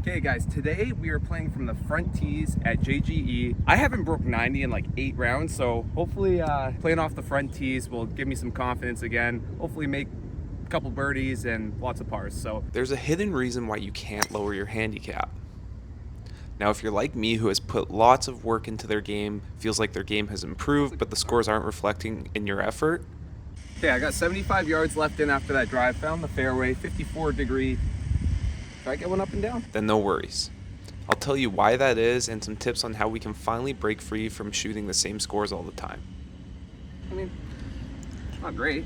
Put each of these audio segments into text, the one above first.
Okay guys, today we are playing from the front tees at JGE. I haven't broke 90 in like 8 rounds, so hopefully playing off the front tees will give me some confidence again. Hopefully make a couple birdies and lots of pars. So there's a hidden reason why you can't lower your handicap. Now, if you're like me, who has put lots of work into their game, feels like their game has improved, but the scores aren't reflecting in your effort. Okay, I got 75 yards left in after that drive, found the fairway, 54 degree. Try to get one up and down. Then no worries. I'll tell you why that is and some tips on how we can finally break free from shooting the same scores all the time. I mean, not great,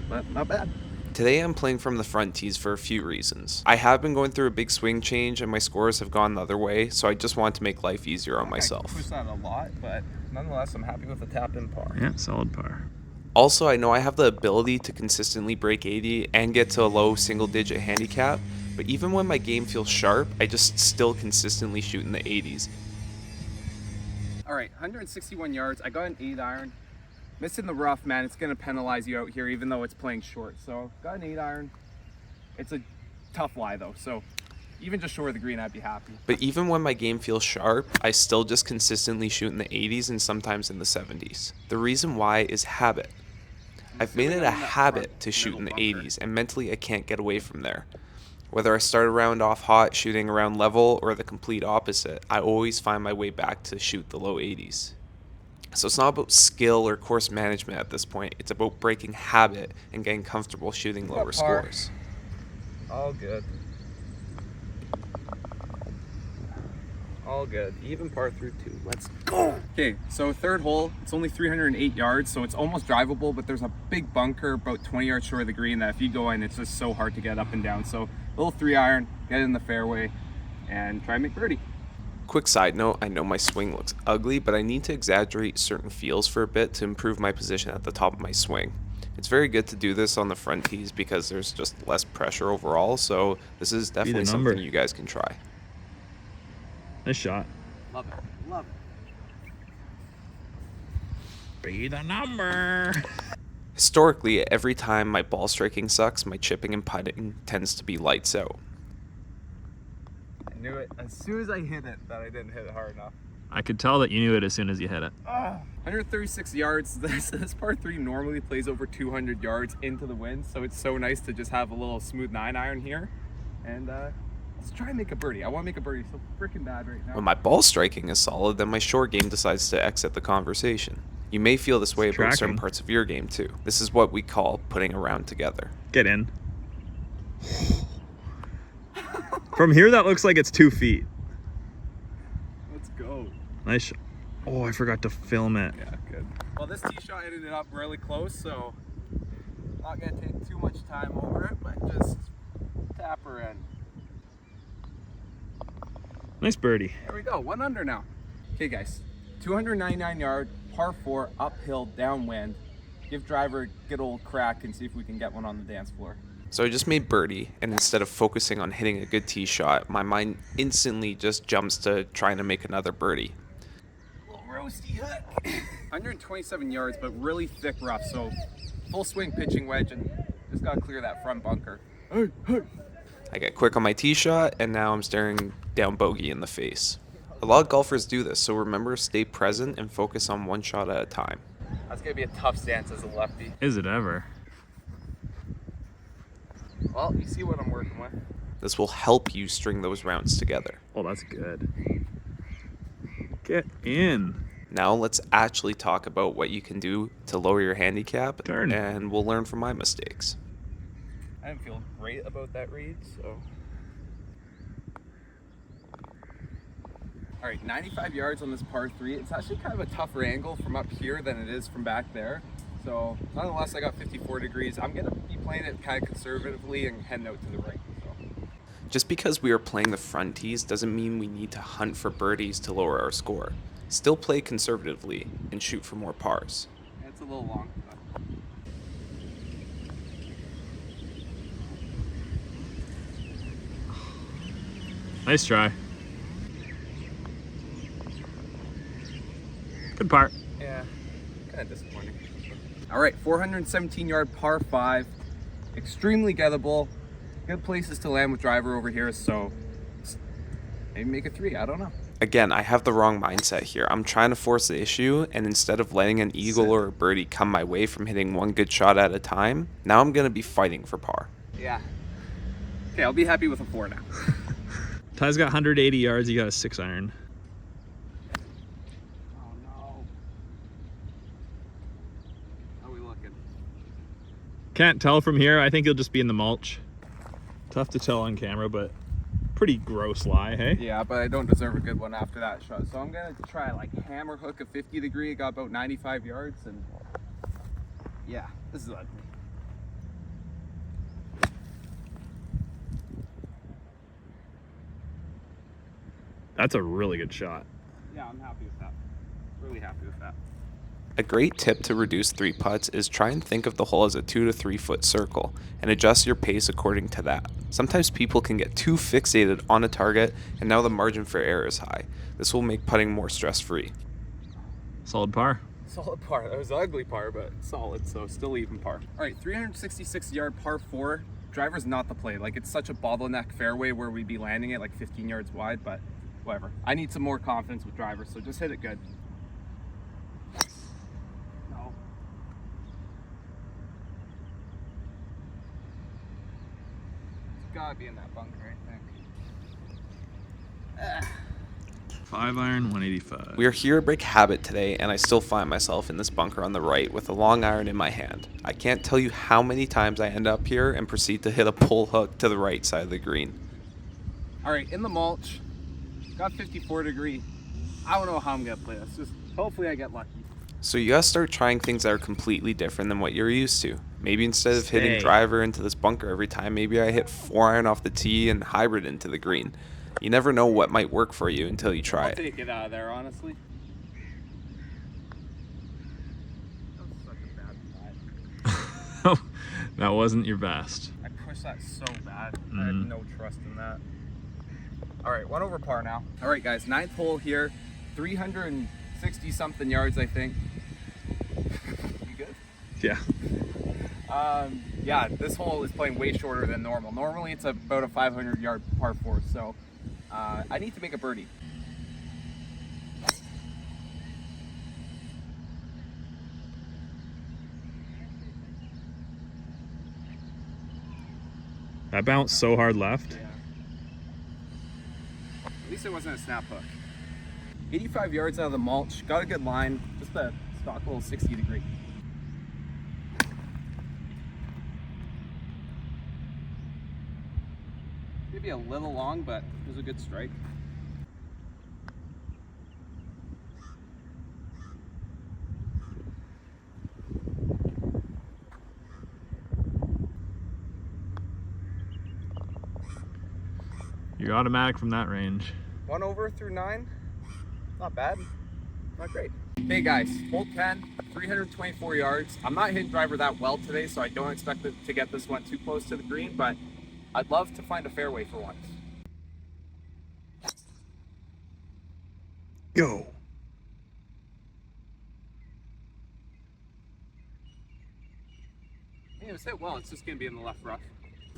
but not bad. Today I'm playing from the front tees for a few reasons. I have been going through a big swing change and my scores have gone the other way, so I just wanted to make life easier on myself. I pushed that a lot, but nonetheless I'm happy with the tap-in par. Yeah, solid par. Also, I know I have the ability to consistently break 80 and get to a low single-digit handicap, but even when my game feels sharp, I just still consistently shoot in the 80s. All right, 161 yards. I got an 8-iron. Missing the rough, man. It's going to penalize you out here, even though it's playing short. So, got an 8-iron. It's a tough lie, though. So, even just short of the green, I'd be happy. But even when my game feels sharp, I still just consistently shoot in the 80s and sometimes in the 70s. The reason why is habit. I've made it a habit to shoot in the 80s, and mentally I can't get away from there. Whether I start a round off hot, shooting around level, or the complete opposite, I always find my way back to shoot the low 80s. So it's not about skill or course management at this point, it's about breaking habit and getting comfortable shooting lower scores. All good. All good. Even par through 2. Let's go. Okay, so third hole. It's only 308 yards, so it's almost drivable, but there's a big bunker about 20 yards short of the green that if you go in, it's just so hard to get up and down. So a little 3-iron, get it in the fairway, and try and make birdie. Quick side note, I know my swing looks ugly, but I need to exaggerate certain feels for a bit to improve my position at the top of my swing. It's very good to do this on the front tees because there's just less pressure overall, so this is definitely something you guys can try. Nice shot. Love it. Love it. Be the number. Historically, every time my ball striking sucks, my chipping and putting tends to be lights out. I knew it as soon as I hit it that I didn't hit it hard enough. I could tell that you knew it as soon as you hit it. 136 yards. This par 3 normally plays over 200 yards into the wind, so it's so nice to just have a little smooth 9-iron here. And let's try and make a birdie. I want to make a birdie so freaking bad right now. When my ball striking is solid, then my short game decides to exit the conversation. You may feel this way about certain parts of your game too. This is what we call putting a round together. Get in. From here, that looks like it's 2 feet. Let's go. Nice shot. Oh, I forgot to film it. Yeah, good. Well, this tee shot ended up really close, so not going to take too much time over it, but just tap her in. Nice birdie. There we go, 1 under now. Okay guys, 299 yard, par 4, uphill, downwind. Give driver a good old crack and see if we can get one on the dance floor. So I just made birdie, and instead of focusing on hitting a good tee shot, my mind instantly just jumps to trying to make another birdie. A little roasty hook. 127 yards, but really thick rough, so full swing pitching wedge, and just gotta clear that front bunker. Hey, hey. I get quick on my tee shot, and now I'm staring down bogey in the face. A lot of golfers do this, so remember, stay present and focus on one shot at a time. That's gonna be a tough stance as a lefty. Is it ever? Well, you see what I'm working with. This will help you string those rounds together. Oh, that's good. Get in. Now let's actually talk about what you can do to lower your handicap, Darn. and we'll learn from my mistakes. I didn't feel great about that read, so. All right, 95 yards on this par 3. It's actually kind of a tougher angle from up here than it is from back there. So nonetheless, I got 54 degrees. I'm gonna be playing it kind of conservatively and heading out to the right. So. Just because we are playing the front tees doesn't mean we need to hunt for birdies to lower our score. Still play conservatively and shoot for more pars. It's a little long. Nice try. Good par. Yeah, kind of disappointing. All right, 417 yard par 5. Extremely gettable. Good places to land with driver over here, so Maybe make a 3, I don't know. Again, I have the wrong mindset here. I'm trying to force the issue, and instead of letting an eagle or a birdie come my way from hitting one good shot at a time, now I'm going to be fighting for par. Yeah. Okay, I'll be happy with a 4 now. Ty's got 180 yards, you got a 6 iron. Oh no. How are we looking? Can't tell from here. I think he'll just be in the mulch. Tough to tell on camera, but pretty gross lie, hey? Yeah, but I don't deserve a good one after that shot. So I'm gonna try like hammer hook a 50 degree. It got about 95 yards, and yeah, this is ugly. That's a really good shot. Yeah, I'm happy with that. Really happy with that. A great tip to reduce 3 putts is try and think of the hole as a 2 to 3 foot circle and adjust your pace according to that. Sometimes people can get too fixated on a target and now the margin for error is high. This will make putting more stress-free. Solid par. Solid par. That was an ugly par, but solid, so still even par. All right, 366 yard par 4. Driver's not the play. Like, it's such a bottleneck fairway where we'd be landing it like 15 yards wide, but whatever. I need some more confidence with drivers, so just hit it good. No. It's gotta be in that bunker, I think. 5 iron, 185. We are here to break habit today, and I still find myself in this bunker on the right with a long iron in my hand. I can't tell you how many times I end up here and proceed to hit a pull hook to the right side of the green. All right, in the mulch, got 54 degree. I don't know how I'm gonna play this. Just hopefully I get lucky. So you gotta start trying things that are completely different than what you're used to. Maybe instead of hitting Stay. driver into this bunker every time, maybe I hit 4 iron off the tee and hybrid into the green. You never know what might work for you until you try I'll it. take it out of there, honestly. That was such a bad shot. That wasn't your best. I pushed that so bad. I had no trust in that. All right, 1 over par now. All right, guys, 9th hole here. 360 something yards, I think. You good? Yeah. Yeah, this hole is playing way shorter than normal. Normally it's about a 500 yard par 4, so I need to make a birdie. That bounced so hard left. Yeah. At least it wasn't a snap hook. 85 yards out of the mulch, got a good line, just a stock little 60 degree. Maybe a little long, but it was a good strike. You're automatic from that range. 1 over through 9. Not bad. Not great. Hey guys, hole 10, 324 yards. I'm not hitting driver that well today, so I don't expect to get this one too close to the green, but I'd love to find a fairway for once. Go. Yeah, it was hit well. It's just going to be in the left rough.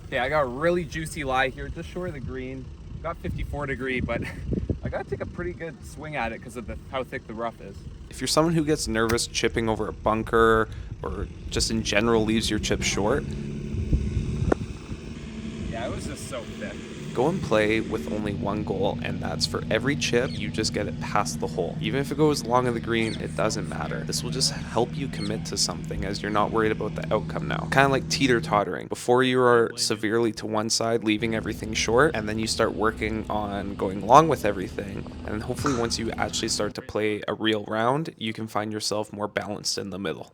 Okay, I got a really juicy lie here, just short of the green. Got 54 degree, but I got to take a pretty good swing at it because of how thick the rough is. If you're someone who gets nervous chipping over a bunker or just in general leaves your chips short, Yeah, it was just so thick. go and play with only one goal, and that's for every chip, you just get it past the hole. Even if it goes long of the green, it doesn't matter. This will just help you commit to something as you're not worried about the outcome now. Kind of like teeter-tottering. Before you are severely to one side, leaving everything short, and then you start working on going long with everything. And hopefully once you actually start to play a real round, you can find yourself more balanced in the middle.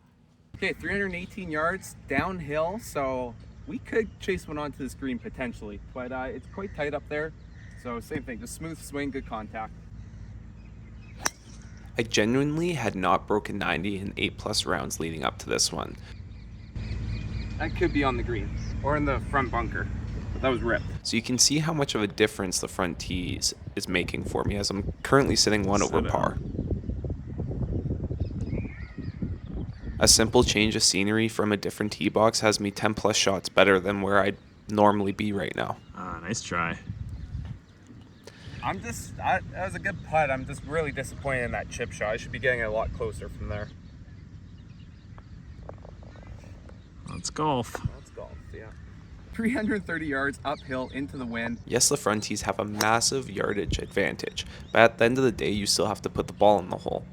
Okay, 318 yards downhill, so we could chase one onto this green potentially, but it's quite tight up there. So same thing, just smooth swing, good contact. I genuinely had not broken 90 in 8+ rounds leading up to this one. That could be on the green or in the front bunker, but that was ripped. So you can see how much of a difference the front tees is making for me as I'm currently sitting 1 over par. A simple change of scenery from a different tee box has me 10+ shots better than where I'd normally be right now. Ah, nice try. That was a good putt. I'm just really disappointed in that chip shot. I should be getting it a lot closer from there. Let's golf. Let's golf, yeah. 330 yards uphill into the wind. Yes, the front tees have a massive yardage advantage, but at the end of the day, you still have to put the ball in the hole.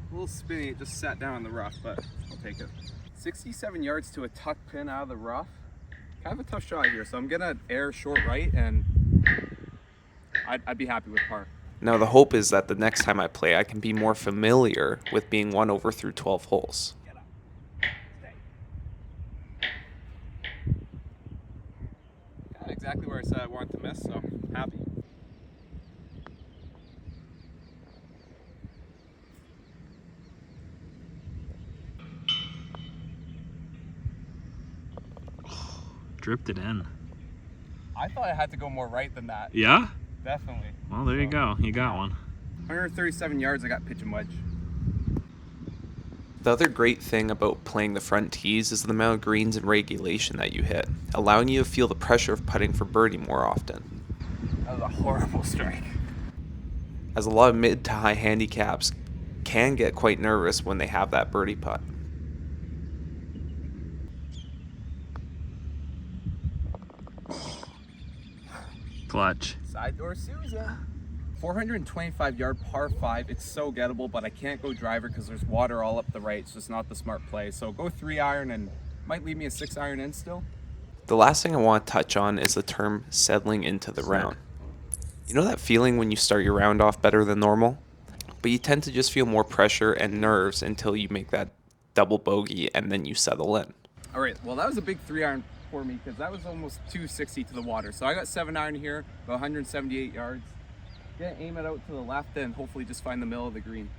A little spinny, it just sat down in the rough, but I'll take it. 67 yards to a tuck pin out of the rough. Kind of a tough shot here, so I'm gonna air short right, and I'd be happy with par. Now the hope is that the next time I play, I can be more familiar with being 1 over through 12 holes. Got exactly where I said I wanted to miss, so happy. Dripped it in. I thought I had to go more right than that. Yeah? Definitely. Well, there you go. You got one. 137 yards, I got pitch and wedge. The other great thing about playing the front tees is the amount of greens and regulation that you hit, allowing you to feel the pressure of putting for birdie more often. That was a horrible strike. As a lot of mid to high handicaps can get quite nervous when they have that birdie putt. Clutch. Side door Susan. 425 yard par 5. It's so gettable, but I can't go driver because there's water all up the right. It's just not the smart play. So go 3 iron and might leave me a 6 iron in still. The last thing I want to touch on is the term settling into the round. You know that feeling when you start your round off better than normal? But you tend to just feel more pressure and nerves until you make that double bogey and then you settle in. All right, well that was a big 3 iron for me because that was almost 260 to the water. So I got 7 iron here, about 178 yards. Gonna aim it out to the left and hopefully just find the middle of the green.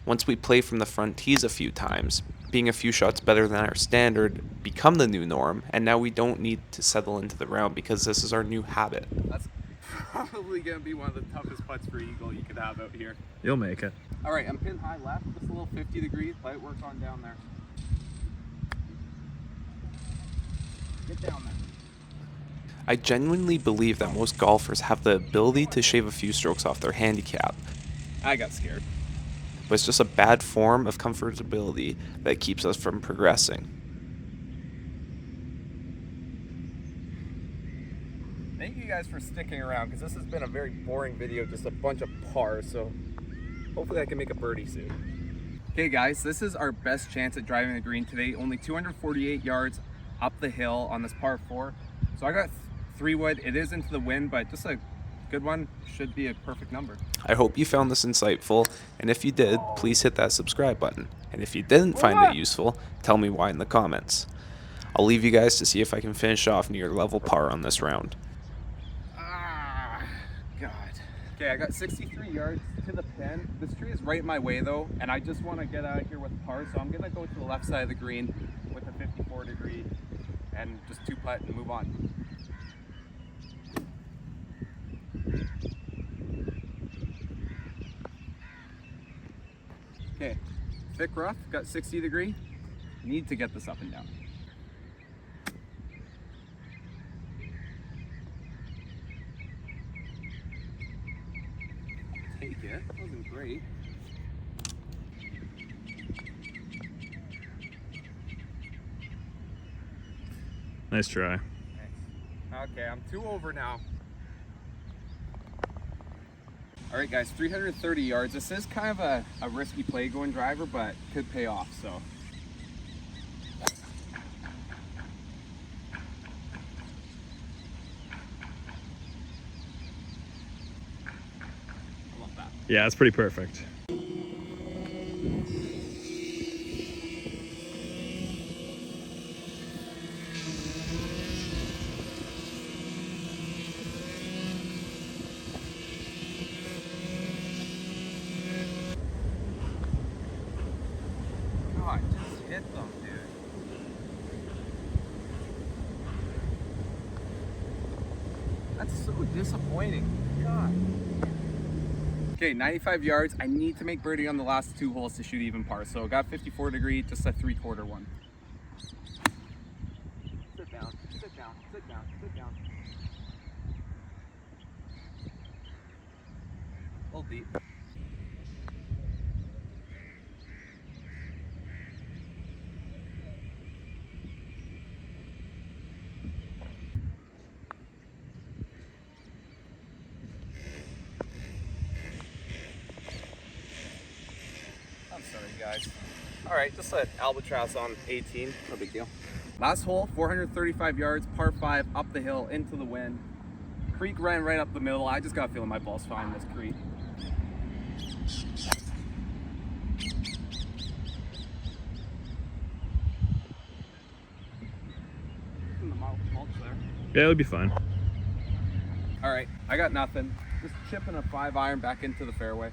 Once we play from the front tees a few times, being a few shots better than our standard become the new norm, and now we don't need to settle into the round because this is our new habit. That's probably gonna be one of the toughest putts for eagle you could have out here. You'll make it. All right, I'm pin high left, just a little 50 degrees. Let it work on down there. Get down there. I genuinely believe that most golfers have the ability to shave a few strokes off their handicap, I got scared. but it's just a bad form of comfortability that keeps us from progressing. Thank you guys for sticking around because this has been a very boring video, just a bunch of pars, so hopefully I can make a birdie soon. Okay guys, this is our best chance at driving the green today. Only 248 yards up the hill on this par 4. So I got 3 wood. It is into the wind, but just a good one. Should be a perfect number. I hope you found this insightful, and if you did, please hit that subscribe button. And if you didn't find it useful, tell me why in the comments. I'll leave you guys to see if I can finish off near level par on this round. God. Okay, I got 63 yards to the pin. This tree is right in my way though, and I just want to get out of here with par, so I'm gonna go to the left side of the green with a 54 degree and just 2-putt and move on. Okay, thick rough, got 60 degree. Need to get this up and down. Take it, wasn't great. Nice try. Okay, I'm 2 over now. All right, guys, 330 yards. This is kind of a risky play going driver, but could pay off, so. I love that. Yeah, it's pretty perfect. God, just hit them, dude. That's so disappointing. God. Okay, 95 yards. I need to make birdie on the last 2 holes to shoot even par. So I got 54 degree, just a 3/4 one. Sit down, sit down, sit Sit down, sit down. A little deep. I'm sorry, guys. All right, just an albatross on 18, no big deal. Last hole, 435 yards, par 5, up the hill, into the wind. Creek ran right up the middle. I just got a feeling my ball's fine in this creek. In the mulch there. Yeah, it'll be fine. All right, I got nothing. Just chipping a 5-iron back into the fairway.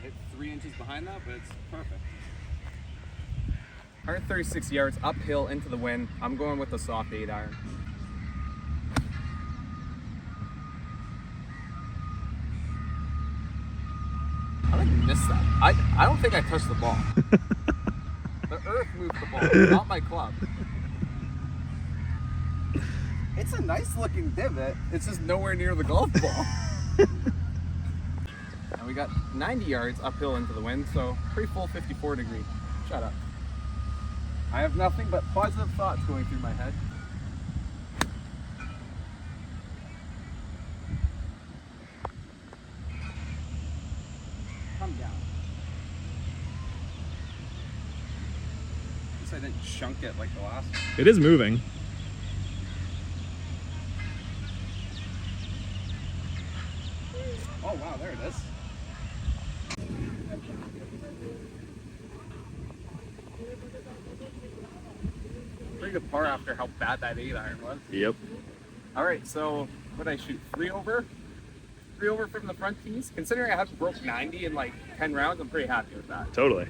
It's 3 inches behind that, but it's perfect. 136 yards uphill into the wind. I'm going with the soft 8-iron. I think I missed that. I don't think I touched the ball. The earth moved the ball, not my club. It's a nice looking divot. It's just nowhere near the golf ball. And we got 90 yards uphill into the wind, so pretty full 54 degree. Shut up. I have nothing but positive thoughts going through my head. Come down. Guess I didn't chunk it like the last one. It is moving. Oh wow, there it is. Pretty good par after how bad that 8-iron was. Yep. All right, so what did I shoot? 3 over? 3 over from the front tees? Considering I haven't broke 90 in like 10 rounds, I'm pretty happy with that. Totally.